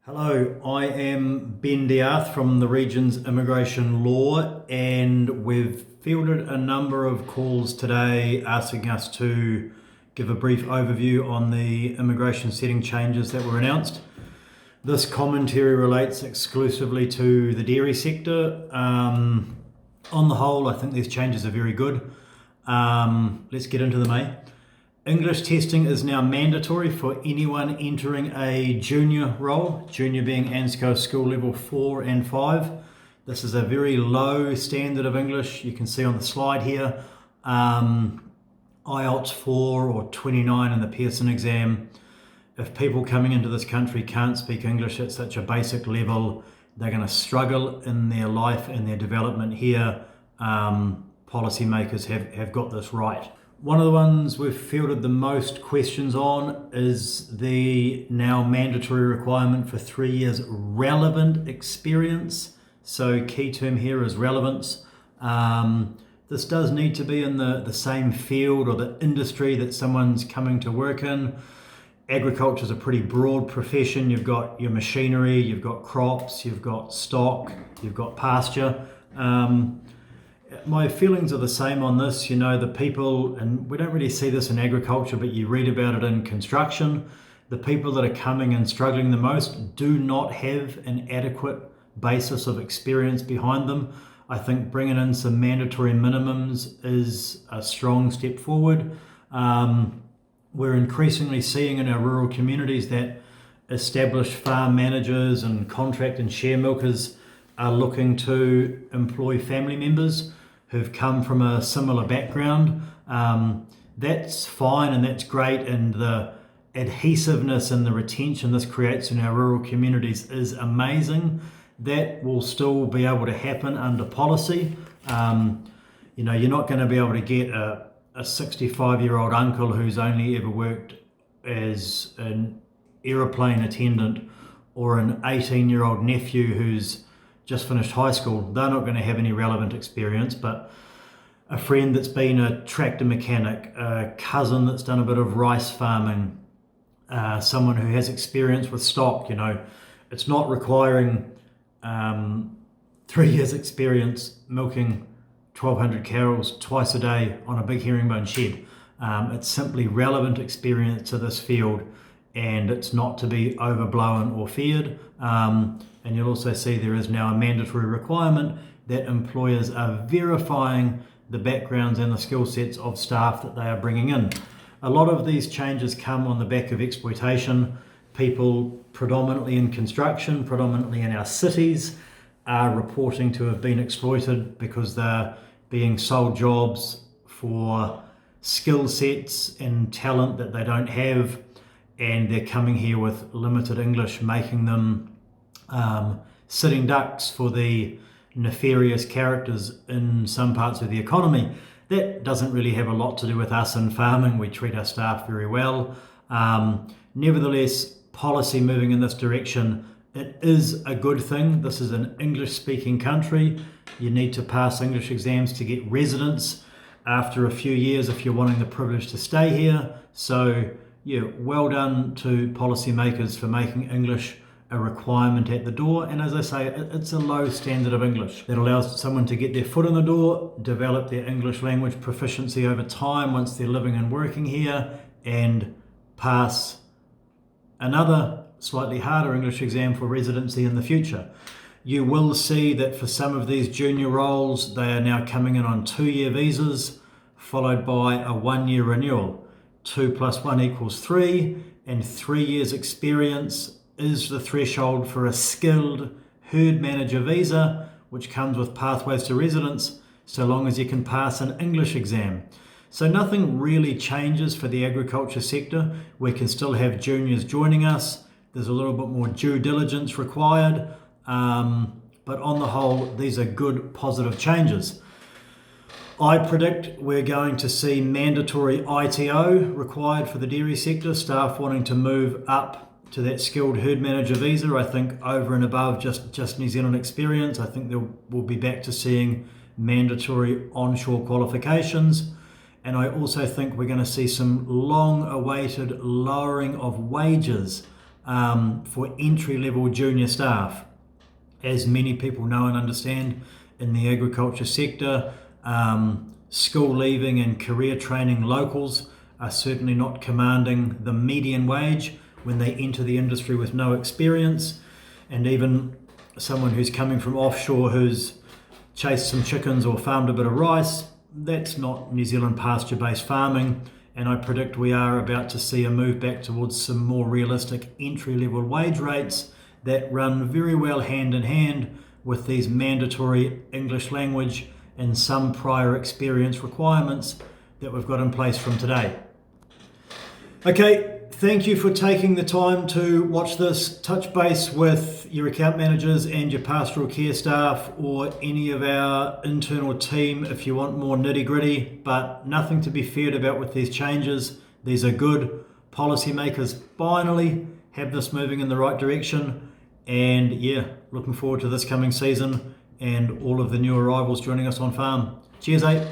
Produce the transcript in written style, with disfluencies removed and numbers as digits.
Hello, I am Ben Diath from the Region's Immigration Law, and we've fielded a number of calls today asking us to give a brief overview on the immigration setting changes that were announced. This commentary relates exclusively to the dairy sector. On the whole, I think these changes are very good. Let's get into them, eh? English testing is now mandatory for anyone entering a junior role, junior being ANZCO school level 4 and 5. This is a very low standard of English. You can see on the slide here, IELTS 4 or 29 in the Pearson exam. If people coming into this country can't speak English at such a basic level, they're going to struggle in their life and their development here. Policymakers have got this right. One of the ones we've fielded the most questions on is the now mandatory requirement for 3 years relevant experience. So key term here is relevance. This does need to be in the same field or the industry that someone's coming to work in. Agriculture is a pretty broad profession. You've got your machinery, you've got crops, you've got stock, you've got pasture. My feelings are the same on this. The people, and we don't really see this in agriculture, but you read about it in construction, the people that are coming and struggling the most do not have an adequate basis of experience behind them. I think bringing in some mandatory minimums is a strong step forward. We're increasingly seeing in our rural communities that established farm managers and contract and share milkers are looking to employ family members who've come from a similar background. That's fine and that's great, and the adhesiveness and the retention this creates in our rural communities is amazing. That will still be able to happen under policy. You're not going to be able to get a 65-year-old uncle who's only ever worked as an aeroplane attendant or an 18-year-old nephew who's just finished high school. They're not going to have any relevant experience, but a friend that's been a tractor mechanic, a cousin that's done a bit of rice farming, someone who has experience with stock, it's not requiring 3 years experience milking 1,200 cows twice a day on a big herringbone shed. It's simply relevant experience to this field, and it's not to be overblown or feared. And you'll also see there is now a mandatory requirement that employers are verifying the backgrounds and the skill sets of staff that they are bringing in. A lot of these changes come on the back of exploitation. People predominantly in construction, predominantly in our cities, are reporting to have been exploited because they're being sold jobs for skill sets and talent that they don't have, and they're coming here with limited English, making them sitting ducks for the nefarious characters in some parts of the economy. That doesn't really have a lot to do with us in farming. We treat our staff very well. Nevertheless, policy moving in this direction, it is a good thing. This is an English-speaking country. You need to pass English exams to get residence after a few years if you're wanting the privilege to stay here. So, well done to policymakers for making English a requirement at the door. And as I say, it's a low standard of English that allows someone to get their foot in the door, develop their English language proficiency over time once they're living and working here, and pass another slightly harder English exam for residency in the future. You will see that for some of these junior roles, they are now coming in on 2-year visas, followed by a 1-year renewal. 2 + 1 = 3, and 3 years experience is the threshold for a skilled herd manager visa, which comes with pathways to residence, so long as you can pass an English exam. So nothing really changes for the agriculture sector. We can still have juniors joining us. There's a little bit more due diligence required, but on the whole, these are good, positive changes. I predict we're going to see mandatory ITO required for the dairy sector, staff wanting to move up to that skilled herd manager visa. I think over and above just New Zealand experience, I think we'll be back to seeing mandatory onshore qualifications. And I also think we're going to see some long-awaited lowering of wages for entry-level junior staff. As many people know and understand, in the agriculture sector, school leaving and career training locals are certainly not commanding the median wage when they enter the industry with no experience. And even someone who's coming from offshore who's chased some chickens or farmed a bit of rice, that's not New Zealand pasture-based farming. And I predict we are about to see a move back towards some more realistic entry-level wage rates that run very well hand in hand with these mandatory English language and some prior experience requirements that we've got in place from today. Okay, thank you for taking the time to watch this. Touch base with your account managers and your pastoral care staff or any of our internal team if you want more nitty-gritty, but nothing to be feared about with these changes. These are good. Policymakers finally have this moving in the right direction, and yeah, looking forward to this coming season and all of the new arrivals joining us on farm. Cheers, eh?